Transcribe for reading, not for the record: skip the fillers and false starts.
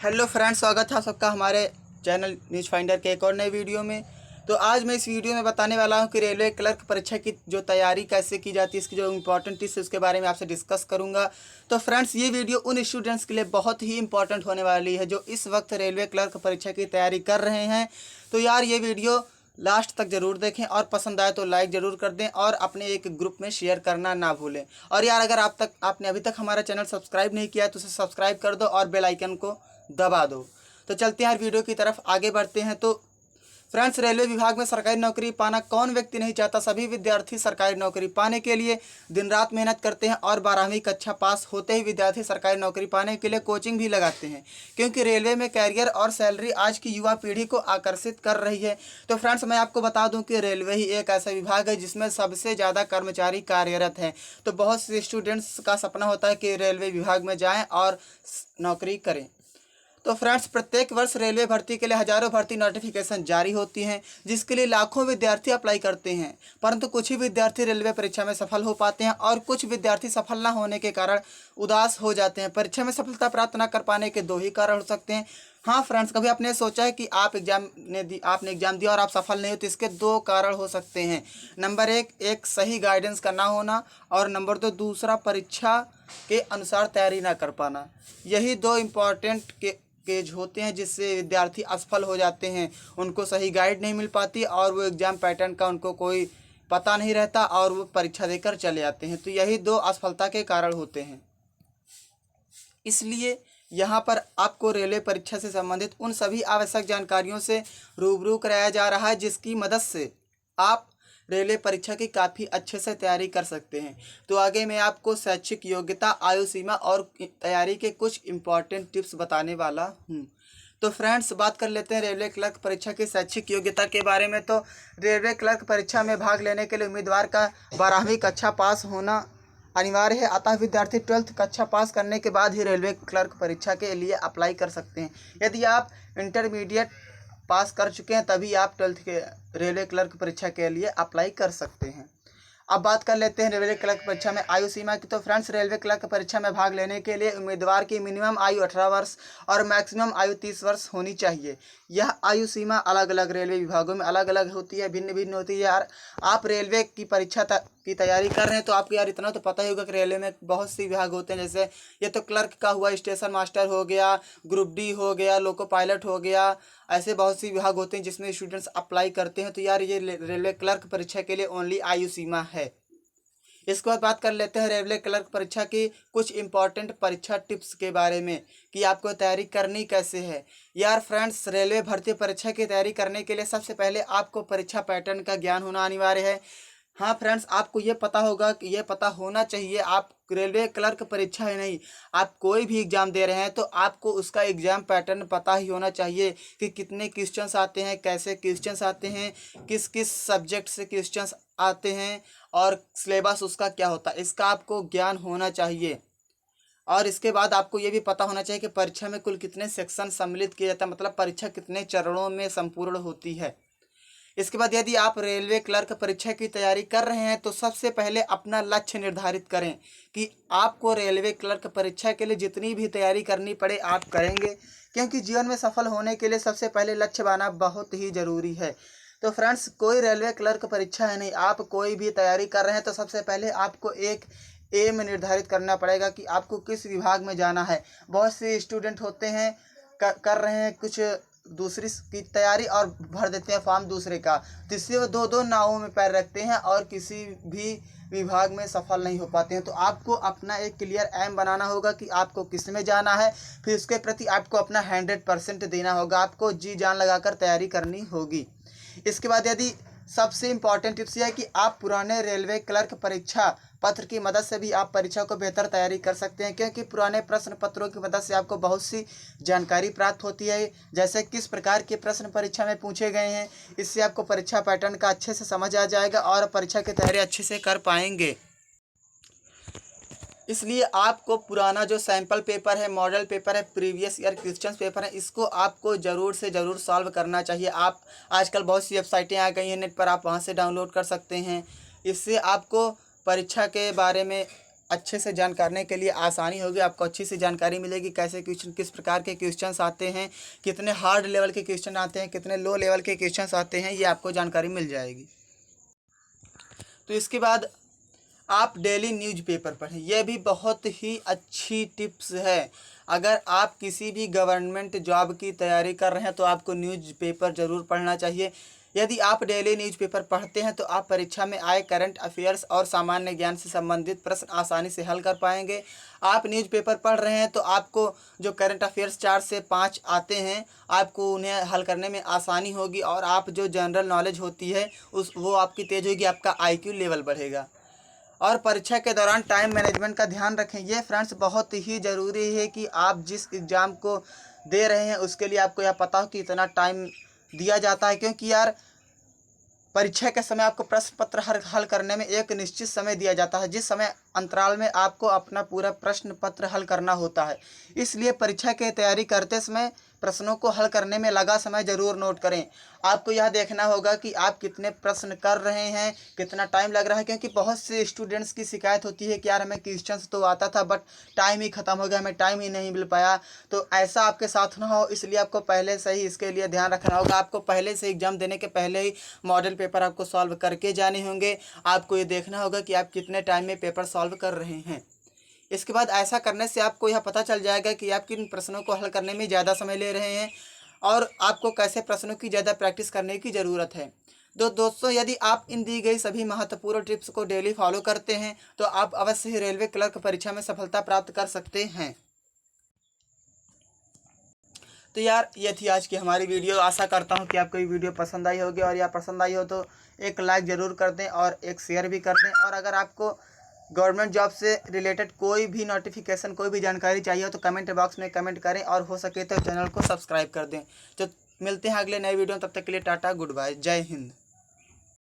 Hello friends, स्वागत है सबका हमारे चैनल न्यूज़ फाइंडर के एक और नए वीडियो में। तो आज मैं इस वीडियो में बताने वाला हूं कि रेलवे क्लर्क परीक्षा की जो तैयारी कैसे की जाती है, इसकी जो इम्पोर्टेंट टिप्स है उसके बारे में आपसे डिस्कस करूंगा। तो फ्रेंड्स, ये वीडियो उन स्टूडेंट्स के लिए बहुत ही इंपॉर्टेंट होने वाली है जो इस वक्त रेलवे क्लर्क परीक्षा की तैयारी कर रहे हैं। तो यार, ये वीडियो लास्ट तक ज़रूर देखें और पसंद आए तो लाइक ज़रूर कर दें और अपने एक ग्रुप में शेयर करना ना भूलें। और यार, अगर आपने अभी तक हमारा चैनल सब्सक्राइब नहीं किया तो उसे सब्सक्राइब कर दो और बेल आइकन को दबा दो। तो चलते हैं यार, वीडियो की तरफ आगे बढ़ते हैं। तो फ्रेंड्स, रेलवे विभाग में सरकारी नौकरी पाना कौन व्यक्ति नहीं चाहता। सभी विद्यार्थी सरकारी नौकरी पाने के लिए दिन रात मेहनत करते हैं और 12वीं कक्षा पास होते ही विद्यार्थी सरकारी नौकरी पाने के लिए कोचिंग भी लगाते हैं, क्योंकि रेलवे में कैरियर और सैलरी आज की युवा पीढ़ी को आकर्षित कर रही है। तो फ्रेंड्स, मैं आपको बता दूं कि रेलवे ही एक ऐसा विभाग है जिसमें सबसे ज़्यादा कर्मचारी कार्यरत हैं। तो बहुत से स्टूडेंट्स का सपना होता है कि रेलवे विभाग में जाएँ और नौकरी करें। तो फ्रेंड्स, प्रत्येक वर्ष रेलवे भर्ती के लिए हजारों भर्ती नोटिफिकेशन जारी होती हैं, जिसके लिए लाखों विद्यार्थी अप्लाई करते हैं। परंतु कुछ ही विद्यार्थी रेलवे परीक्षा में सफल हो पाते हैं और कुछ विद्यार्थी सफल न होने के कारण उदास हो जाते हैं। परीक्षा में सफलता प्राप्त न कर पाने के दो ही कारण हो सकते हैं। हाँ फ्रेंड्स, कभी आपने सोचा है कि आपने एग्जाम दिया और आप सफल नहीं हो, तो इसके दो कारण हो सकते हैं। नंबर एक सही गाइडेंस का ना होना, और नंबर दो दूसरा परीक्षा के अनुसार तैयारी ना कर पाना। यही दो इम्पॉर्टेंट केज होते हैं जिससे विद्यार्थी असफल हो जाते हैं। उनको सही गाइड नहीं मिल पाती और वो एग्ज़ाम पैटर्न का उनको कोई पता नहीं रहता और वो परीक्षा देकर चले आते हैं। तो यही दो असफलता के कारण होते हैं। इसलिए यहाँ पर आपको रेलवे परीक्षा से संबंधित उन सभी आवश्यक जानकारियों से रूबरू कराया जा रहा है जिसकी मदद से आप रेलवे परीक्षा की काफ़ी अच्छे से तैयारी कर सकते हैं। तो आगे मैं आपको शैक्षिक योग्यता, आयु सीमा और तैयारी के कुछ इम्पॉर्टेंट टिप्स बताने वाला हूँ। तो फ्रेंड्स, बात कर लेते हैं रेलवे क्लर्क परीक्षा की शैक्षिक योग्यता के बारे में। तो रेलवे क्लर्क परीक्षा में भाग लेने के लिए उम्मीदवार का 12वीं कक्षा पास होना अनिवार्य है। अतः विद्यार्थी 12th कक्षा पास करने के बाद ही रेलवे क्लर्क परीक्षा के लिए अप्लाई कर सकते हैं। यदि आप इंटरमीडिएट पास कर चुके हैं तभी आप 12th के रेलवे क्लर्क परीक्षा के लिए अप्लाई कर सकते हैं। अब बात कर लेते हैं रेलवे क्लर्क परीक्षा में आयु सीमा की। तो फ्रेंड्स, रेलवे क्लर्क परीक्षा में भाग लेने के लिए उम्मीदवार की मिनिमम आयु 18 वर्ष और मैक्सिमम आयु 30 वर्ष होनी चाहिए। यह आयु सीमा अलग अलग रेलवे विभागों में अलग अलग होती है, भिन्न भिन्न होती है। यार, आप रेलवे की परीक्षा की तैयारी कर रहे हैं तो आपको यार इतना तो पता ही होगा कि रेलवे में बहुत सी विभाग होते हैं। जैसे ये तो क्लर्क का हुआ, स्टेशन मास्टर हो गया, ग्रुप डी हो गया, लोको पायलट हो गया। ऐसे बहुत सी विभाग होते हैं जिसमें स्टूडेंट्स अप्लाई करते हैं। तो यार, ये रेलवे क्लर्क परीक्षा के लिए ओनली आयु सीमा है। इसके बाद बात कर लेते हैं रेलवे क्लर्क परीक्षा की कुछ इंपॉर्टेंट परीक्षा टिप्स के बारे में कि आपको तैयारी करनी कैसे है। यार फ्रेंड्स, रेलवे भर्ती परीक्षा की तैयारी करने के लिए सबसे पहले आपको परीक्षा पैटर्न का ज्ञान होना अनिवार्य है। हाँ फ्रेंड्स, आपको ये पता होगा कि ये पता होना चाहिए, आप रेलवे क्लर्क परीक्षा ही नहीं, आप कोई भी एग्ज़ाम दे रहे हैं तो आपको उसका एग्ज़ाम पैटर्न पता ही होना चाहिए कि कितने क्वेश्चंस आते हैं, कैसे क्वेश्चंस आते हैं, किस किस सब्जेक्ट से क्वेश्चंस आते हैं और सिलेबस उसका क्या होता है, इसका आपको ज्ञान होना चाहिए। और इसके बाद आपको ये भी पता होना चाहिए कि परीक्षा में कुल कितने सेक्शन सम्मिलित किए जाते हैं, मतलब परीक्षा कितने चरणों में संपूर्ण होती है। इसके बाद यदि आप रेलवे क्लर्क परीक्षा की तैयारी कर रहे हैं तो सबसे पहले अपना लक्ष्य निर्धारित करें कि आपको रेलवे क्लर्क परीक्षा के लिए जितनी भी तैयारी करनी पड़े आप करेंगे, क्योंकि जीवन में सफल होने के लिए सबसे पहले लक्ष्य बनाना बहुत ही ज़रूरी है। तो फ्रेंड्स, कोई रेलवे क्लर्क परीक्षा है नहीं, आप कोई भी तैयारी कर रहे हैं तो सबसे पहले आपको एक एम निर्धारित करना पड़ेगा कि आपको किस विभाग में जाना है। बहुत से स्टूडेंट होते हैं कर रहे हैं कुछ दूसरी की तैयारी और भर देते हैं फॉर्म दूसरे का, जिससे वो दो दो नावों में पैर रखते हैं और किसी भी विभाग में सफल नहीं हो पाते हैं। तो आपको अपना एक क्लियर एम बनाना होगा कि आपको किस में जाना है, फिर उसके प्रति आपको अपना 100% देना होगा, आपको जी जान लगाकर तैयारी करनी होगी। इसके बाद यदि सबसे इम्पॉर्टेंट टिप्स यह है कि आप पुराने रेलवे क्लर्क परीक्षा पत्र की मदद से भी आप परीक्षा को बेहतर तैयारी कर सकते हैं, क्योंकि पुराने प्रश्न पत्रों की मदद से आपको बहुत सी जानकारी प्राप्त होती है, जैसे किस प्रकार के प्रश्न परीक्षा में पूछे गए हैं। इससे आपको परीक्षा पैटर्न का अच्छे से समझ आ जाएगा और परीक्षा की तैयारी अच्छे से कर पाएंगे। इसलिए आपको पुराना जो सैम्पल पेपर है, मॉडल पेपर है, प्रीवियस ईयर क्वेश्चन पेपर है, इसको आपको ज़रूर से ज़रूर सॉल्व करना चाहिए। आप आजकल बहुत सी वेबसाइटें आ गई हैं नेट पर, आप वहां से डाउनलोड कर सकते हैं। इससे आपको परीक्षा के बारे में अच्छे से जान करने के लिए आसानी होगी। आपको अच्छी सी जानकारी मिलेगी कैसे क्वेश्चन, किस प्रकार के क्वेश्चंस आते हैं, कितने हार्ड लेवल के क्वेश्चन आते हैं, कितने लो लेवल के क्वेश्चंस आते हैं, ये आपको जानकारी मिल जाएगी। तो इसके बाद आप डेली न्यूज़पेपर पढ़ें। यह भी बहुत ही अच्छी टिप्स है। अगर आप किसी भी गवर्नमेंट जॉब की तैयारी कर रहे हैं तो आपको न्यूज़पेपर ज़रूर पढ़ना चाहिए। यदि आप डेली न्यूज़पेपर पढ़ते हैं तो आप परीक्षा में आए करंट अफेयर्स और सामान्य ज्ञान से संबंधित प्रश्न आसानी से हल कर पाएंगे। आप न्यूज़पेपर पढ़ रहे हैं तो आपको जो करंट अफेयर्स 4 से 5 आते हैं, आपको उन्हें हल करने में आसानी होगी और आप जो जनरल नॉलेज होती है वो आपकी तेज़ होगी, आपका IQ लेवल बढ़ेगा। और परीक्षा के दौरान टाइम मैनेजमेंट का ध्यान रखें। ये फ्रेंड्स बहुत ही ज़रूरी है कि आप जिस एग्ज़ाम को दे रहे हैं उसके लिए आपको यह पता हो कि इतना टाइम दिया जाता है, क्योंकि यार परीक्षा के समय आपको प्रश्न पत्र हल करने में एक निश्चित समय दिया जाता है, जिस समय अंतराल में आपको अपना पूरा प्रश्न पत्र हल करना होता है। इसलिए परीक्षा की तैयारी करते समय प्रश्नों को हल करने में लगा समय ज़रूर नोट करें। आपको यह देखना होगा कि आप कितने प्रश्न कर रहे हैं, कितना टाइम लग रहा है, क्योंकि बहुत से स्टूडेंट्स की शिकायत होती है कि यार हमें क्वेश्चंस तो आता था बट टाइम ही ख़त्म हो गया, हमें टाइम ही नहीं मिल पाया। तो ऐसा आपके साथ ना हो, इसलिए आपको पहले से ही इसके लिए ध्यान रखना होगा। आपको पहले से एग्ज़ाम देने के पहले ही मॉडल पेपर आपको सॉल्व करके जाने होंगे। आपको ये देखना होगा कि आप कितने टाइम में पेपर सॉल्व कर रहे हैं। इसके बाद ऐसा करने से आपको यह पता चल जाएगा कि आप किन प्रश्नों को हल करने में ज़्यादा समय ले रहे हैं और आपको कैसे प्रश्नों की ज़्यादा प्रैक्टिस करने की ज़रूरत है। तो दोस्तों, यदि आप इन दी गई सभी महत्वपूर्ण टिप्स को डेली फॉलो करते हैं तो आप अवश्य ही रेलवे क्लर्क परीक्षा में सफलता प्राप्त कर सकते हैं। तो यार ये थी आज की हमारी वीडियो। आशा करता हूँ कि आपको ये वीडियो पसंद आई होगी, और या पसंद आई हो तो एक लाइक ज़रूर कर दें और एक शेयर भी कर दें। और अगर आपको गवर्नमेंट जॉब से रिलेटेड कोई भी नोटिफिकेशन, कोई भी जानकारी चाहिए हो तो कमेंट बॉक्स में कमेंट करें, और हो सके तो चैनल को सब्सक्राइब कर दें। तो मिलते हैं अगले नए वीडियो में, तब तक के लिए टाटा, गुड बाय, जय हिंद।